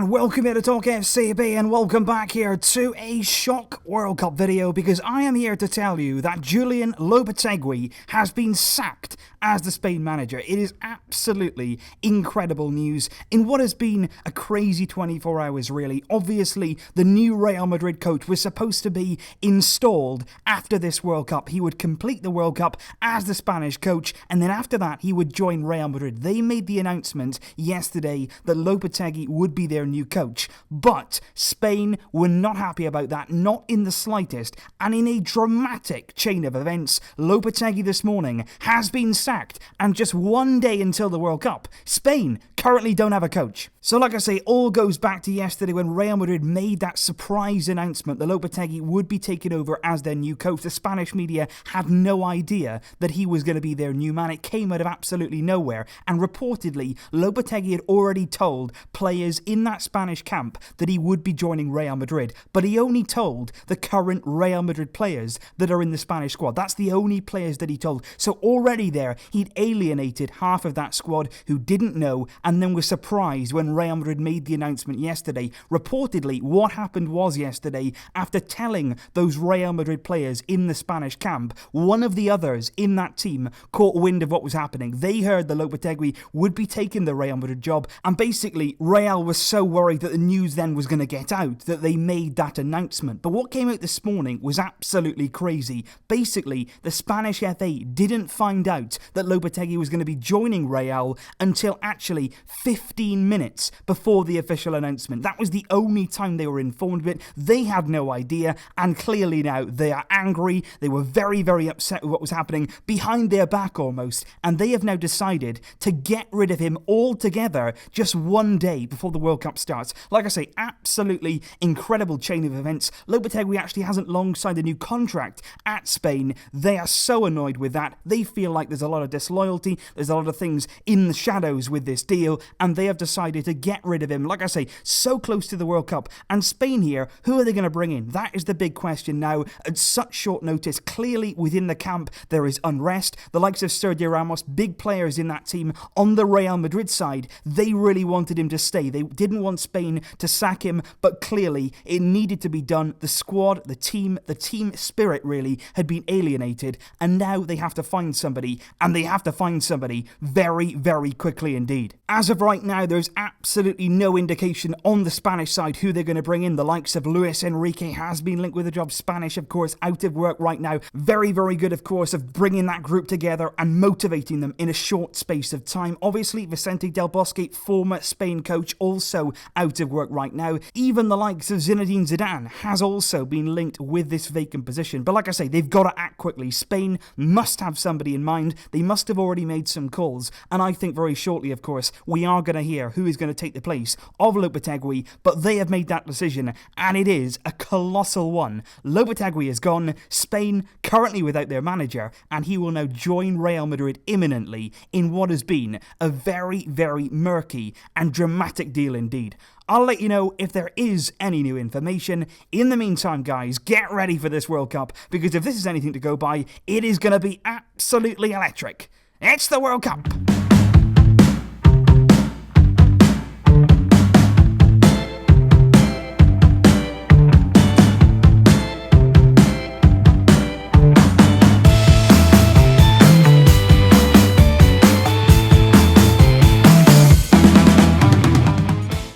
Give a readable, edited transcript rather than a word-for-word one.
and welcome here to Talk FCB, and welcome back here to a shock World Cup video, because I am here to tell you that Julen Lopetegui has been sacked as the Spain manager. It is absolutely incredible news in what has been a crazy 24 hours really. Obviously, the new Real Madrid coach was supposed to be installed after this World Cup. He would complete the World Cup as the Spanish coach, and then after that he would join Real Madrid. They made the announcement yesterday that Lopetegui would be their new coach, but Spain were not happy about that, not in the slightest, and in a dramatic chain of events, Lopetegui this morning has been sacked, and just one day until the World Cup, Spain currently don't have a coach. So like I say, all goes back to yesterday when Real Madrid made that surprise announcement that Lopetegui would be taking over as their new coach. The Spanish media had no idea that he was going to be their new man. It came out of absolutely nowhere, and reportedly Lopetegui had already told players in that Spanish camp that he would be joining Real Madrid, but he only told the current Real Madrid players that are in the Spanish squad. That's the only players that he told. So already there, he'd alienated half of that squad who didn't know, and then were surprised when Real Madrid made the announcement yesterday. Reportedly, what happened was yesterday, after telling those Real Madrid players in the Spanish camp, one of the others in that team caught wind of what was happening. They heard that Lopetegui would be taking the Real Madrid job, and basically Real was so worried that the news then was going to get out that they made that announcement. But what came out this morning was absolutely crazy. Basically, the Spanish FA didn't find out that Lopetegui was going to be joining Real until actually 15 minutes before the official announcement. That was the only time they were informed of it. They had no idea, and clearly now they are angry. They were very, very upset with what was happening behind their back almost, and they have now decided to get rid of him altogether just one day before the World Cup starts. Like I say, absolutely incredible chain of events. Lopetegui actually hasn't long signed a new contract at Spain. They are so annoyed with that. They feel like there's a lot of disloyalty, there's a lot of things in the shadows with this deal, and they have decided to get rid of him. Like I say, so close to the World Cup, and Spain here, who are they going to bring in? That is the big question now at such short notice. Clearly within the camp there is unrest. The likes of Sergio Ramos, big players in that team on the Real Madrid side, they really wanted him to stay. They didn't want Spain to sack him, but clearly it needed to be done. The squad, the team spirit really had been alienated, and now they have to find somebody, and they have to find somebody very, very quickly indeed. As of right now, there's absolutely no indication on the Spanish side who they're going to bring in. The likes of Luis Enrique has been linked with the job. Spanish, of course, out of work right now. Very, very good, of course, of bringing that group together and motivating them in a short space of time. Obviously, Vicente Del Bosque, former Spain coach, also out of work right now. Even the likes of Zinedine Zidane has also been linked with this vacant position. But like I say, they've got to act quickly. Spain must have somebody in mind. They must have already made some calls. And I think very shortly, of course, we are going to hear who is going to take the place of Lopetegui. But they have made that decision, and it is a colossal one. Lopetegui is gone. Spain currently without their manager, and he will now join Real Madrid imminently in what has been a very, very murky and dramatic deal indeed. I'll let you know if there is any new information. In the meantime, guys, get ready for this World Cup, because if this is anything to go by, it is going to be absolutely electric. It's the World Cup!